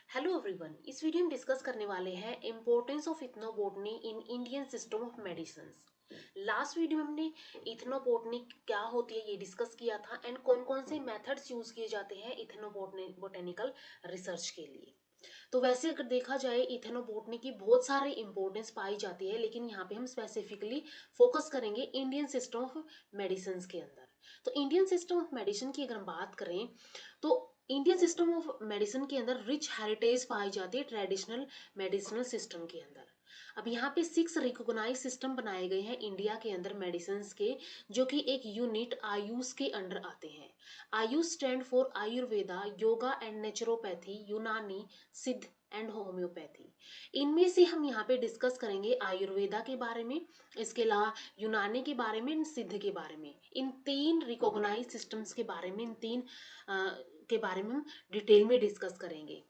Hello everyone, इस video में discuss करने वाले हैं importance of ethnobotany in Indian system of medicines. Last video में हमने इथनोबोटनी क्या होती है ये डिस्कस किया था एंड कौन कौन से मेथड्स यूज किए जाते हैं इथनोबोटेनिकल रिसर्च के लिए। तो वैसे अगर देखा जाए इथेनोबोटनी की बहुत सारे इंपॉर्टेंस पाई जाती है, लेकिन यहाँ पे हम स्पेसिफिकली फोकस करेंगे इंडियन सिस्टम ऑफ मेडिसिन के अंदर। तो इंडियन सिस्टम ऑफ मेडिसिन की अगर हम बात करें तो इंडियन सिस्टम ऑफ मेडिसिन के अंदर रिच हेरिटेज पाई जाती है ट्रेडिशनल मेडिसिनल सिस्टम के अंदर। अब यहाँ पे 6 रिकॉग्नाइज सिस्टम बनाए गए हैं इंडिया के अंदर मेडिसिन के, जो कि एक यूनिट आयुष के अंडर आते हैं। Ayush stand for Ayurveda, yoga and naturopathy, यूनानी, सिद्ध एंड होम्योपैथी। इनमें से हम यहाँ पे डिस्कस करेंगे आयुर्वेदा के बारे में, इसके अलावा यूनानी के बारे में, सिद्ध के बारे में। इन 3 रिकॉग्नाइज सिस्टम्स के बारे में, इन 3 के बारे में हम डिटेल में डिस्कस करेंगे।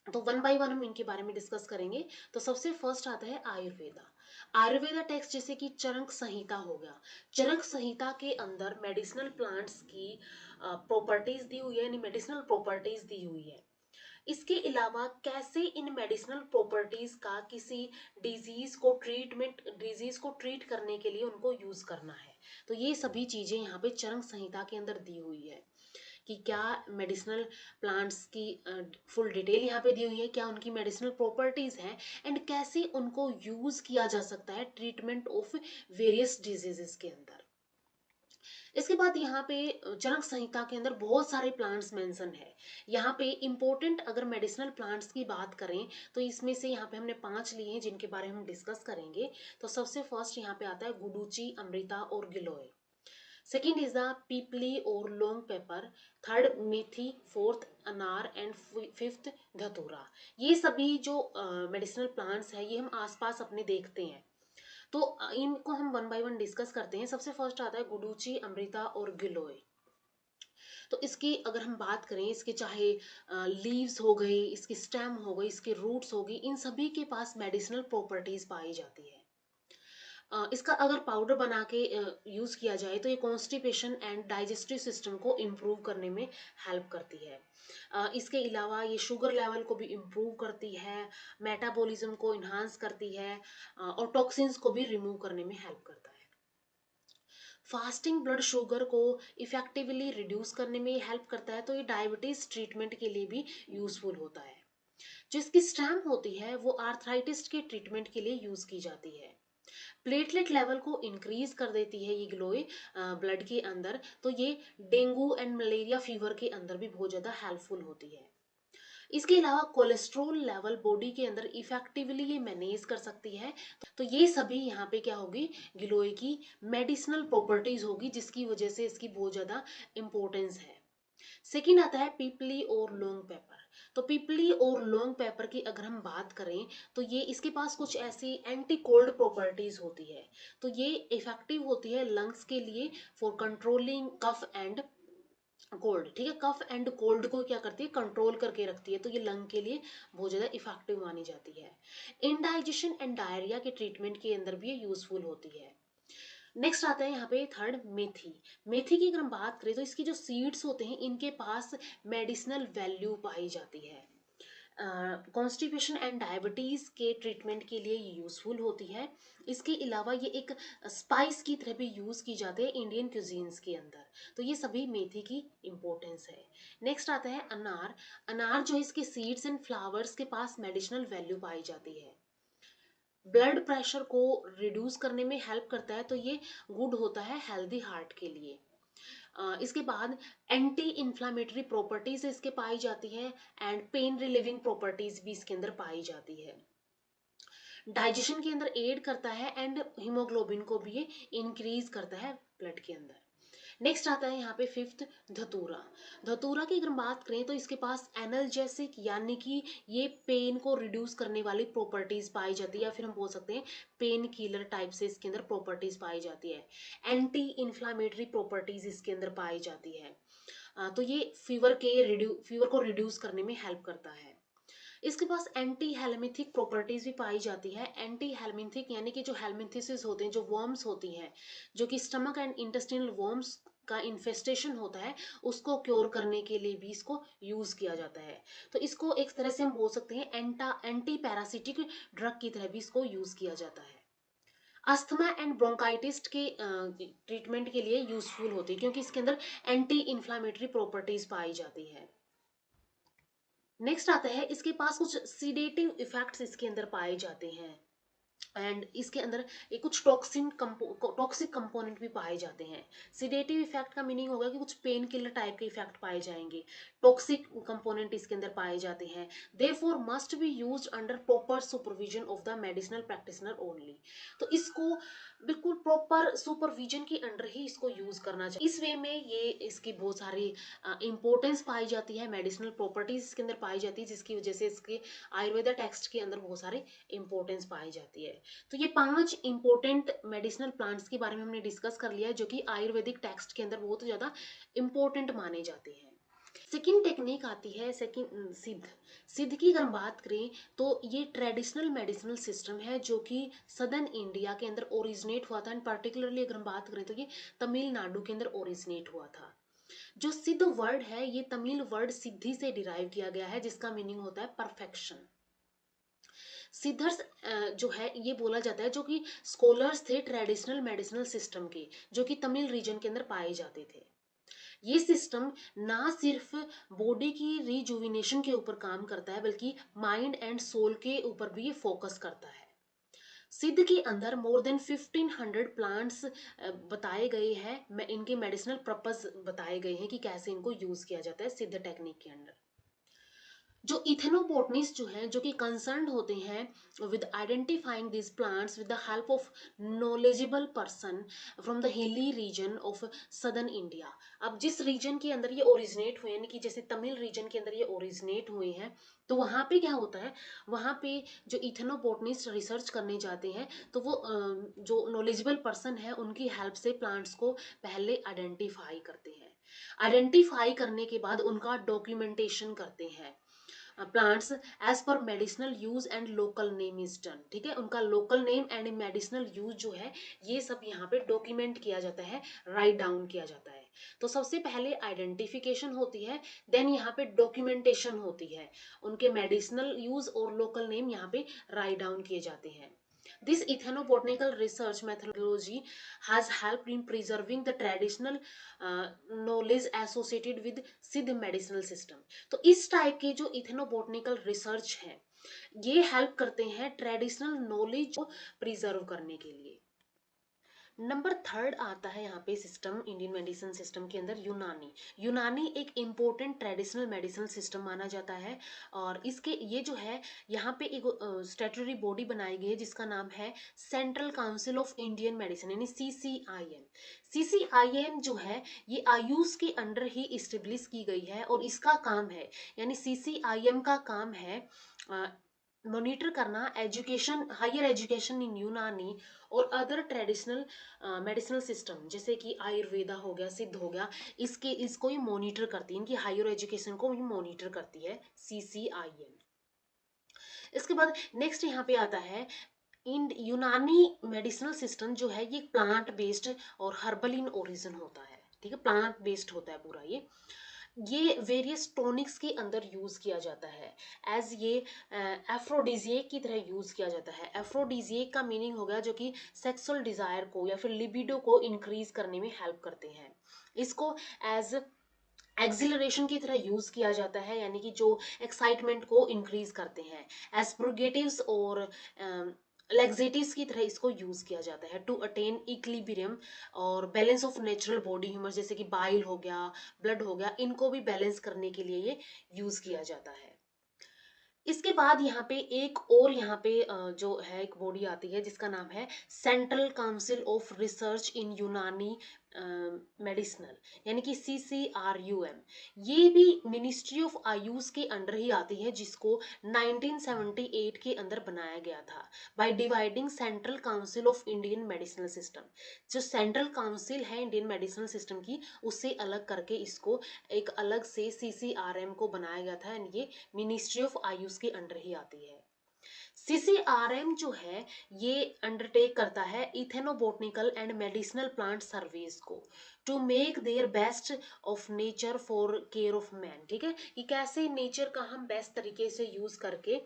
तो वन बाय वन हम इनके बारे में डिस्कस करेंगे। तो सबसे फर्स्ट आता है आयुर्वेदा। आयुर्वेदा टेक्स्ट जैसे कि चरक संहिता हो गया। चरक संहिता के अंदर मेडिसिनल प्लांट्स की प्रॉपर्टीज दी हुई है, यानी मेडिसिनल प्रॉपर्टीज दी हुई है। इसके अलावा कैसे इन मेडिसिनल प्रॉपर्टीज का किसी डिजीज को ट्रीट करने के लिए उनको यूज करना है, तो ये सभी चीजें यहाँ पे चरक संहिता के अंदर दी हुई है कि क्या मेडिसिनल प्लांट्स की फुल डिटेल यहाँ पे दी हुई है, क्या उनकी मेडिसिनल प्रॉपर्टीज हैं एंड कैसे उनको यूज किया जा सकता है ट्रीटमेंट ऑफ वेरियस डिजीजेस के अंदर। इसके बाद यहाँ पे चरक संहिता के अंदर बहुत सारे प्लांट्स मेंशन है। यहाँ पे इंपॉर्टेंट अगर मेडिसिनल प्लांट्स की बात करें तो इसमें से यहाँ पे हमने 5 लिए हैं जिनके बारे में हम डिस्कस करेंगे। तो सबसे फर्स्ट यहाँ पे आता है गुडुचि, अमृता और गिलोय। सेकेंड इज द पीपली और लॉन्ग पेपर। थर्ड मेथी, फोर्थ अनार एंड फिफ्थ धतूरा। ये सभी जो मेडिसिनल प्लांट्स है ये हम आसपास अपने देखते हैं। तो इनको हम वन बाय वन डिस्कस करते हैं। सबसे फर्स्ट आता है गुडुचि, अमृता और गिलोय। तो इसकी अगर हम बात करें, इसके चाहे लीव्स हो गई, इसकी स्टेम हो गई, इसके रूट्स हो गई, इन सभी के पास मेडिसिनल प्रॉपर्टीज पाई जाती है। इसका अगर पाउडर बना के यूज किया जाए तो ये कॉन्स्टिपेशन एंड डाइजेस्टिव सिस्टम को इम्प्रूव करने में हेल्प करती है। इसके अलावा ये शुगर लेवल को भी इम्प्रूव करती है, मेटाबॉलिज्म को इन्हांस करती है, और टॉक्सिन्स को भी रिमूव करने में हेल्प करता है। फास्टिंग ब्लड शुगर को इफेक्टिवली रिड्यूस करने में हेल्प करता है, तो ये डायबिटीज ट्रीटमेंट के लिए भी यूजफुल होता है। जो इसकी स्टेम होती है वो आर्थराइटिस के ट्रीटमेंट के लिए यूज की जाती है। प्लेटलेट लेवल को इंक्रीज कर देती है ये ग्लोए ब्लड के अंदर, तो ये डेंगू एंड मलेरिया फीवर के अंदर भी बहुत ज्यादा हेल्पफुल होती है। इसके अलावा कोलेस्ट्रॉल लेवल बॉडी के अंदर इफेक्टिवली ये मैनेज कर सकती है। तो ये सभी यहाँ पे क्या होगी, गिलोय की मेडिसिनल प्रॉपर्टीज होगी, जिसकी वजह से इसकी बहुत ज्यादा इंपॉर्टेंस है। सेकेंड आता है पीपली और लॉन्ग पेपर। तो पीपली और लॉन्ग पेपर की अगर हम बात करें तो ये इसके पास कुछ ऐसी एंटी कोल्ड प्रॉपर्टीज होती है। तो ये इफेक्टिव होती है लंग्स के लिए for controlling cough and cold. ठीक है, कफ एंड कोल्ड को क्या करती है, कंट्रोल करके रखती है, तो ये लंग के लिए बहुत ज्यादा इफेक्टिव मानी जाती है। इंडाइजेशन एंड डायरिया के ट्रीटमेंट के अंदर भी ये यूजफुल होती है। नेक्स्ट आता है यहाँ पे थर्ड मेथी। मेथी की अगर हम बात करें तो इसकी जो सीड्स होते हैं इनके पास मेडिसिनल वैल्यू पाई जाती है। कॉन्स्टिपेशन एंड डायबिटीज के ट्रीटमेंट के लिए ये यूजफुल होती है। इसके अलावा ये एक स्पाइस की तरह भी यूज की जाती है इंडियन क्यूजीन्स के अंदर। तो ये सभी मेथी की इंपॉर्टेंस है। नेक्स्ट आता है अनार। अनार जो इसके सीड्स एंड फ्लावर्स के पास मेडिसिनल वैल्यू पाई जाती है। ब्लड प्रेशर को रिड्यूस करने में हेल्प करता है, तो ये गुड होता है हेल्दी हार्ट के लिए। इसके बाद एंटी इन्फ्लामेटरी प्रॉपर्टीज इसके पाई जाती है एंड पेन रिलीविंग प्रॉपर्टीज भी इसके अंदर पाई जाती है। डाइजेशन के अंदर एड करता है एंड हीमोग्लोबिन को भी ये इंक्रीज करता है ब्लड के अंदर। नेक्स्ट आता है यहाँ पे फिफ्थ धतूरा। धतूरा की अगर बात करें तो इसके पास एनर्जेसिक यानी कि ये पेन को रिड्यूस करने वाली प्रॉपर्टीज पाई जाती है, या फिर हम बोल सकते हैं पेन किलर टाइप से इसके अंदर प्रॉपर्टीज पाई जाती है। एंटी इन्फ्लामेटरी प्रॉपर्टीज इसके अंदर पाई जाती है। तो ये फीवर को रिड्यूस करने में हेल्प करता है। इसके पास एंटी हेलमिथिक प्रॉपर्टीज भी पाई जाती है। एंटी हेलमिथिक यानी कि जो हेलमिथिसिस होते हैं, जो वर्म्स होती हैं, जो कि स्टमक एंड इंटेस्टिनल वर्म्स का इन्फेस्टेशन होता है उसको क्योर करने के लिए भी इसको यूज किया जाता है। तो इसको एक तरह से हम बोल सकते हैं एंटी पैरासिटिक ड्रग की तरह भी इसको यूज किया जाता है। अस्थमा एंड ब्रोंकाइटिस के ट्रीटमेंट के लिए यूजफुल होती है क्योंकि इसके अंदर एंटी इन्फ्लामेटरी प्रॉपर्टीज पाई जाती है। नेक्स्ट आता है, इसके पास कुछ सीडेटिव इफेक्ट्स इसके अंदर पाए जाते हैं एंड इसके अंदर ये कुछ टॉक्सिक कंपोनेंट भी पाए जाते हैं। सिडेटिव इफेक्ट का मीनिंग होगा कि कुछ पेन किलर टाइप के इफेक्ट पाए जाएंगे, टॉक्सिक कंपोनेंट इसके अंदर पाए जाते हैं। Therefore must be used under proper supervision of the medicinal practitioner only. तो इसको बिल्कुल प्रॉपर सुपरविजन के अंडर ही इसको यूज करना चाहिए। इस वे में ये इसकी बहुत सारी इंपॉर्टेंस पाई जाती है, मेडिसिनल प्रॉपर्टीज इसके अंदर पाई जाती है, जिसकी वजह से इसके आयुर्वेदा टेक्स्ट के अंदर बहुत सारी इंपॉर्टेंस पाई जाती है। तो ये 5 इंपॉर्टेंट मेडिसिनल प्लांट्स के बारे में हमने डिस्कस कर लिया है जो कि आयुर्वेदिक टेक्स्ट के अंदर बहुत ज्यादा इंपॉर्टेंट माने जाते हैं। सेकेंड टेक्निक आती है सेकेंड सिद्ध। सिद्ध की अगर हम बात करें तो ये ट्रेडिशनल मेडिसिनल सिस्टम है जो कि सदर्न इंडिया के अंदर ओरिजिनेट हुआ था एंड पर्टिकुलरली अगर हम बात करें तो ये तमिलनाडु के अंदर ओरिजिनेट हुआ था। जो सिद्ध वर्ड है ये तमिल वर्ड सिद्धि से डिराइव किया गया है जिसका मीनिंग होता है परफेक्शन। सिद्धर्स जो है ये बोला जाता है जो कि स्कॉलर्स थे ट्रेडिशनल मेडिसिनल सिस्टम के, जो कि तमिल रीजन के अंदर पाए जाते थे। ये सिस्टम ना सिर्फ बॉडी की रिजुविनेशन के ऊपर काम करता है बल्कि माइंड एंड सोल के ऊपर भी ये फोकस करता है। सिद्ध के अंदर मोर देन 1500 प्लांट्स बताए गए हैं, इनके मेडिसिनल पर्पस बताए गए हैं कि कैसे इनको यूज किया जाता है सिद्ध टेक्निक के अंदर। जो इथेनोबोटनिस्ट जो हैं जो कि कंसर्न होते हैं with identifying this plants with the help of knowledgeable person from the hilly region of southern India. अब जिस रीजन के अंदर ये ओरिजिनेट हुए हैं कि जैसे तमिल रीजन के अंदर ये ओरिजिनेट हुए हैं तो वहाँ पे क्या होता है, वहाँ पे जो इथेनोबोटनिस्ट रिसर्च करने जाते हैं तो वो जो नॉलेजेबल पर्सन है उनकी हेल्प से प्लांट्स को पहले आइडेंटिफाई करते हैं। आइडेंटिफाई करने के बाद उनका डॉक्यूमेंटेशन करते हैं। प्लांट्स एज पर medicinal use and local name is done. ठीक है, उनका local name and medicinal use जो है ये सब यहाँ पे डॉक्यूमेंट किया जाता है, राइट डाउन किया जाता है। तो सबसे पहले आइडेंटिफिकेशन होती है, देन यहाँ पे डॉक्यूमेंटेशन होती है, उनके मेडिसिनल यूज और लोकल नेम यहाँ पे राइट डाउन किए जाते हैं। This ethnobotanical research methodology has helped in preserving the traditional knowledge associated with सिद्ध medicinal system। तो इस टाइप के जो इथेनोबोटनिकल रिसर्च है ये हेल्प करते हैं ट्रेडिशनल नॉलेज को प्रिजर्व करने के लिए। नंबर थर्ड आता है यहाँ पे सिस्टम इंडियन मेडिसिन सिस्टम के अंदर यूनानी। यूनानी एक इम्पोर्टेंट ट्रेडिशनल मेडिसिनल सिस्टम माना जाता है और इसके ये जो है यहाँ पे एक स्टैट्यूटरी बॉडी बनाई गई है जिसका नाम है central council of Indian medicine यानी CCIM। CCIM जो है ये आयुष के अंडर ही इस्टेब्लिश की गई है और इसका काम है यानी CCIM का काम है मॉनिटर करना एजुकेशन, हायर एजुकेशन इन यूनानी और अदर ट्रेडिशनल मेडिसिनल सिस्टम जैसे कि आयुर्वेदा हो गया, सिद्ध हो गया, इसको ही मॉनिटर करती है, इनकी हायर एजुकेशन को ही मॉनिटर करती है CCIM। इसके बाद नेक्स्ट यहाँ पे आता है यूनानी मेडिसिनल सिस्टम जो है ये प्लांट बेस्ड और हर्बल इन ओरिजिन होता है। ठीक है, प्लांट बेस्ड होता है पूरा। ये वेरियस टॉनिक्स के अंदर यूज किया जाता है एज ये एफ्रोडिजिएक की तरह यूज किया जाता है। एफ्रोडिजिएक का मीनिंग होगा जो कि सेक्सुअल डिजायर को या फिर लिबिडो को इंक्रीज करने में हेल्प करते हैं। इसको एज एक्सिलरेशन की तरह यूज किया जाता है यानी कि जो एक्साइटमेंट को इंक्रीज करते हैं। एस्प्रोगेटिव्स और लेग्जेटिव्स की तरह इसको यूज किया जाता है टू अटेन इक्लिबिरियम और balance of natural body humour जैसे कि बाइल हो गया, ब्लड हो गया, इनको भी बैलेंस करने के लिए ये यूज किया जाता है। इसके बाद यहाँ पे एक और यहाँ पे जो है एक बॉडी आती है जिसका नाम है सेंट्रल काउंसिल ऑफ रिसर्च इन यूनानी मेडिसिनल यानी कि CCRUM। ये भी मिनिस्ट्री ऑफ आयुष के अंडर ही आती है जिसको 1978 के अंदर बनाया गया था by dividing central council of Indian medicinal system. जो सेंट्रल काउंसिल है इंडियन मेडिसिनल सिस्टम की उससे अलग करके इसको एक अलग से CCRM को बनाया गया था एंड ये मिनिस्ट्री ऑफ आयुष के अंडर ही आती है। CCRM जो है ये अंडरटेक करता है ethnobotanical and medicinal plant surveys को to make their best of nature for care of man. ठीक है, कि कैसे नेचर का हम बेस्ट तरीके से यूज करके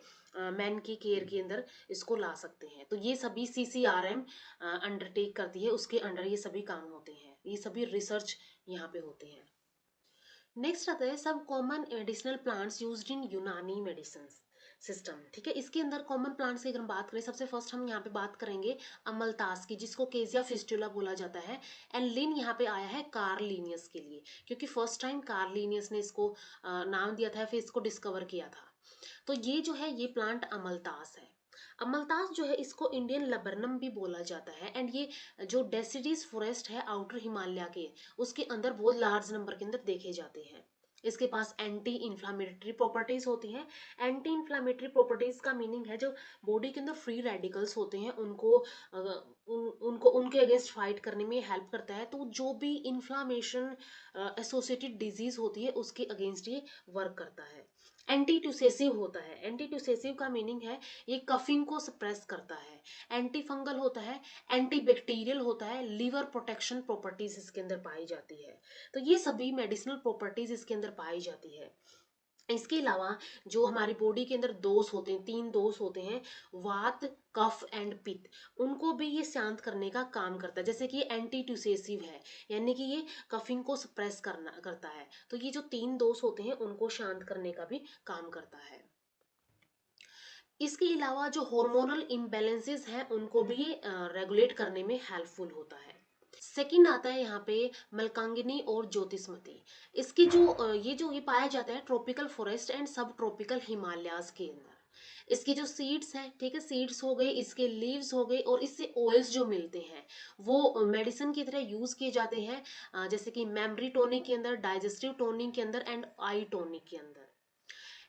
मैन की केयर के अंदर इसको ला सकते हैं। तो ये सभी CCRM अंडरटेक करती है, उसके अंडर ये सभी काम होते हैं, ये सभी रिसर्च यहाँ पे होते हैं। नेक्स्ट आता है सब common medicinal plants used in यूनानी मेडिसिन सिस्टम। ठीक है, इसके अंदर कॉमन प्लांट्स की अगर हम बात करें, सबसे फर्स्ट हम यहाँ पे बात करेंगे अमलतास की, जिसको केजिया फिस्टुला बोला जाता है। एंड लिन यहाँ पे आया है कार्लिनियस के लिए, क्योंकि फर्स्ट टाइम कार्लिनियस ने इसको नाम दिया था, फिर इसको डिस्कवर किया था। तो ये जो है ये प्लांट अमलतास है। अमलतास जो है इसको इंडियन लबरनम भी बोला जाता है। एंड ये जो डेसिडिस फॉरेस्ट है आउटर हिमालय के, उसके अंदर बहुत लार्ज नंबर के अंदर देखे जाते हैं। इसके पास एंटी इन्फ्लामेटरी प्रॉपर्टीज होती हैं। एंटी इन्फ्लामेटरी प्रॉपर्टीज का मीनिंग है जो बॉडी के अंदर फ्री रेडिकल्स होते हैं उनको उनको उनके अगेंस्ट फाइट करने में हेल्प करता है। तो जो भी इन्फ्लामेशन एसोसिएटेड डिजीज होती है उसके अगेंस्ट ये वर्क करता है। एंटी ट्यूसेसिव होता है। एंटी ट्यूसेसिव का मीनिंग है ये कफिंग को सप्रेस करता है। एंटी फंगल होता है, एंटी बैक्टीरियल होता है, लिवर प्रोटेक्शन प्रॉपर्टीज इसके अंदर पाई जाती है। तो ये सभी मेडिसिनल प्रॉपर्टीज इसके अंदर पाई जाती है। इसके अलावा जो हमारी बॉडी के अंदर दोष होते हैं, 3 दोष होते हैं, वात, कफ एंड पित्त, उनको भी ये शांत करने का काम करता है। जैसे कि एंटी ट्यूसेसिव है, यानी कि ये कफिंग को सप्रेस करता है। तो ये जो 3 दोष होते हैं उनको शांत करने का भी काम करता है। इसके अलावा जो हार्मोनल इम्बैलेंसेस हैं उनको भी ये रेगुलेट करने में हेल्पफुल होता है। सेकंड आता है यहाँ पे मलकांगिनी और ज्योतिषमती। इसकी जो ये पाया जाता है ट्रॉपिकल फॉरेस्ट एंड सब ट्रॉपिकल हिमालयाज के अंदर। इसके जो सीड्स हैं, ठीक है, सीड्स हो गए, इसके लीव्स हो गए, और इससे ऑयल्स जो मिलते हैं वो मेडिसिन की तरह यूज किए जाते हैं, जैसे कि मेमोरी टोनिक के अंदर, डाइजेस्टिव टोनिक के अंदर एंड आई टोनिक के अंदर।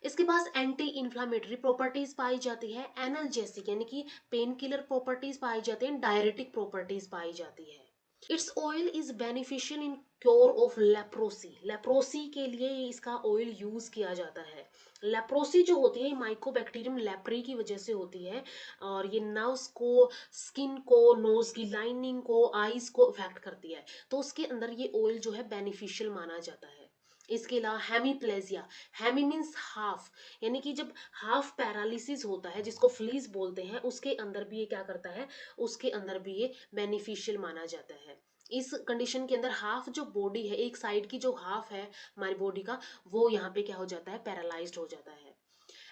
इसके पास एंटी इन्फ्लामेटरी प्रॉपर्टीज पाई जाती है, एनाल्जेसिक यानी कि पेन किलर प्रॉपर्टीज पाई जाती है, डायरेटिक प्रॉपर्टीज पाई जाती है। It's oil is beneficial in cure of leprosy. Leprosy के लिए इसका ऑयल यूज किया जाता है। लेप्रोसी जो होती है माइकोबैक्टीरियम लेप्री की वजह से होती है, और ये नर्व्स को, स्किन को, नोज की लाइनिंग को, आईज को इफेक्ट करती है। तो उसके अंदर ये ऑयल जो है बेनिफिशियल माना जाता है। इसके अलावा हेमीप्लेजिया, हेमी मीन्स हाफ, यानी कि जब हाफ पैरालिसिस होता है जिसको फ्लीज बोलते हैं, उसके अंदर भी ये क्या करता है, उसके अंदर भी ये बेनिफिशियल माना जाता है। इस कंडीशन के अंदर हाफ जो बॉडी है, एक साइड की जो हाफ है हमारी बॉडी का, वो यहाँ पे क्या हो जाता है, पैरालाइज्ड हो जाता है।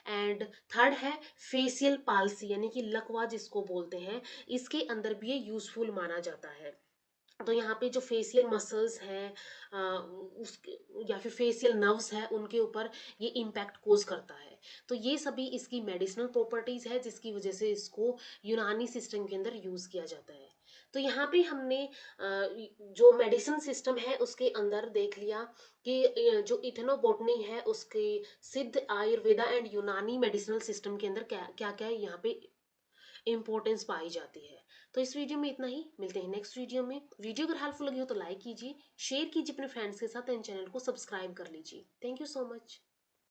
एंड थर्ड है फेशियल पाल्सी, यानी कि लकवा जिसको बोलते हैं, इसके अंदर भी ये यूजफुल माना जाता है। तो यहाँ पे जो फेशियल मसल्स हैं उसके या फिर फेशियल नर्व्स है, उनके ऊपर ये इम्पैक्ट कोज करता है। तो ये सभी इसकी मेडिसिनल प्रॉपर्टीज है जिसकी वजह से इसको यूनानी सिस्टम के अंदर यूज किया जाता है। तो यहाँ पे हमने जो मेडिसिन सिस्टम है उसके अंदर देख लिया कि जो इथेनोबोटनी है उसके सिद्ध, आयुर्वेदा एंड यूनानी मेडिसिनल सिस्टम के अंदर क्या क्या क्या यहाँ पे इंपॉर्टेंस पाई जाती है। तो इस वीडियो में इतना ही, मिलते हैं नेक्स्ट वीडियो में। वीडियो अगर हेल्पफुल लगी हो तो लाइक कीजिए, शेयर कीजिए अपने फ्रेंड्स के साथ, एंड चैनल को सब्सक्राइब कर लीजिए। Thank you so much.